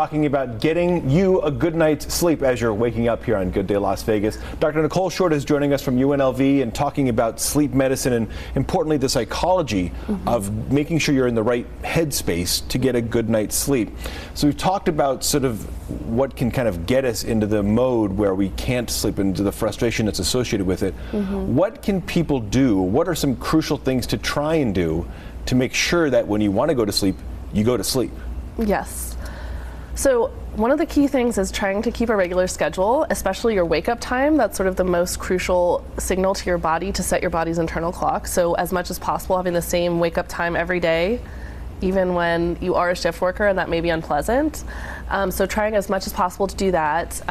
talking about getting you a good night's sleep as you're waking up here on Good Day Las Vegas. Dr. Nicole Short is joining us from UNLV and talking about sleep medicine and, importantly, the psychology of making sure you're in the right headspace to get a good night's sleep. So we've talked about sort of what can kind of get us into the mode where we can't sleep, into the frustration that's associated with it. What can people do? What are some crucial things to try and do to make sure that when you want to go to sleep, you go to sleep? Yes. So one of the key things is trying to keep a regular schedule, especially your wake up time. That's sort of the most crucial signal to your body to set your body's internal clock. So as much as possible, having the same wake up time every day, even when you are a shift worker, and that may be unpleasant. So trying as much as possible to do that.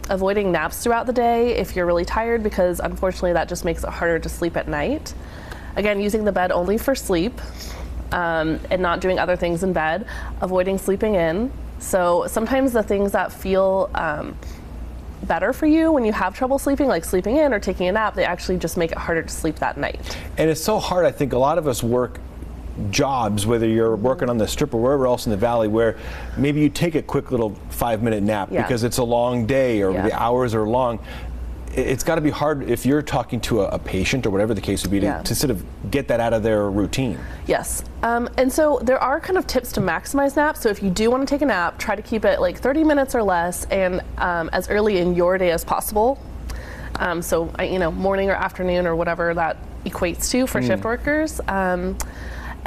Avoiding naps throughout the day if you're really tired, because unfortunately that just makes it harder to sleep at night. Again, using the bed only for sleep. And not doing other things in bed, avoiding sleeping in. So sometimes the things that feel better for you when you have trouble sleeping, like sleeping in or taking a nap, they actually just make it harder to sleep that night. And it's so hard. I think a lot of us work jobs, whether you're working on the Strip or wherever else in the valley, where maybe you take a quick little 5-minute nap because it's a long day or the hours are long. It's got to be hard if you're talking to a patient or whatever the case would be to sort of get that out of their routine. Yes. And so there are kind of tips to maximize naps. So if you do want to take a nap, try to keep it like 30 minutes or less, and as early in your day as possible. So, morning or afternoon or whatever that equates to for shift workers.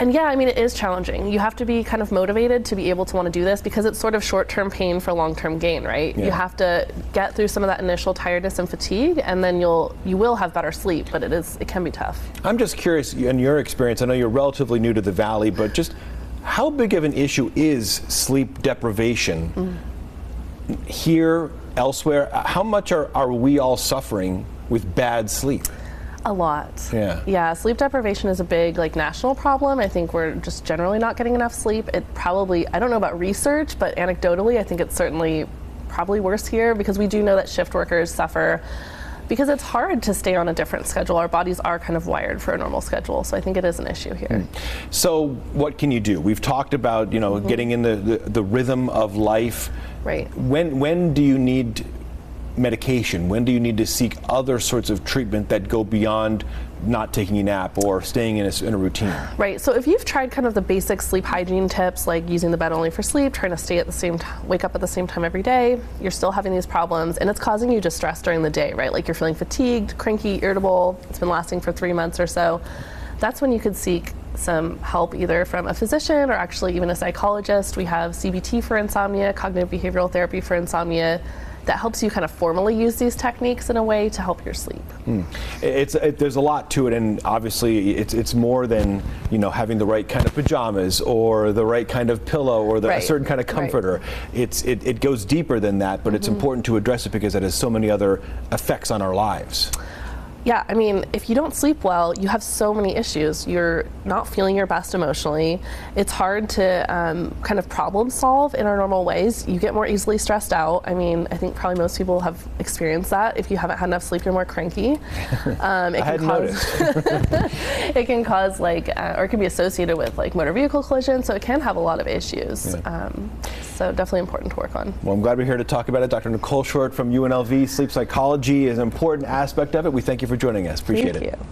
And yeah, I mean, it is challenging. You have to be kind of motivated to be able to want to do this, because it's sort of short-term pain for long-term gain, right? You have to get through some of that initial tiredness and fatigue, and then you will have better sleep, but it can be tough. I'm just curious, in your experience, I know you're relatively new to the Valley, but just how big of an issue is sleep deprivation here, elsewhere? How much are we all suffering with bad sleep? A lot. Yeah, sleep deprivation is a big national problem. I think we're just generally not getting enough sleep. It probably, I don't know about research, but anecdotally I think it's certainly probably worse here, because we do know that shift workers suffer because it's hard to stay on a different schedule. Our bodies are kind of wired for a normal schedule, so I think it is an issue here. So what can you do? We've talked about getting in the rhythm of life. Right. When do you need medication? When do you need to seek other sorts of treatment that go beyond not taking a nap or staying in a routine? Right. So if you've tried kind of the basic sleep hygiene tips, like using the bed only for sleep, trying to stay at the same time, wake up at the same time every day, you're still having these problems, and it's causing you distress during the day, right? Like you're feeling fatigued, cranky, irritable. It's been lasting for 3 months or so. That's when you could seek some help either from a physician or actually even a psychologist. We have CBT for insomnia, cognitive behavioral therapy for insomnia, that helps you kind of formally use these techniques in a way to help your sleep. There's a lot to it, and obviously it's more than having the right kind of pajamas or the right kind of pillow or a certain kind of comforter. It goes deeper than that, but it's important to address it because it has so many other effects on our lives. Yeah, I mean, if you don't sleep well, you have so many issues. You're not feeling your best emotionally. It's hard to kind of problem solve in our normal ways. You get more easily stressed out. I mean, I think probably most people have experienced that. If you haven't had enough sleep, you're more cranky. I hadn't noticed. It can cause or it can be associated with motor vehicle collisions, so it can have a lot of issues. So definitely important to work on. Well, I'm glad we're here to talk about it. Dr. Nicole Short from UNLV. Sleep psychology is an important aspect of it. We thank you for joining us. Appreciate it. Thank you.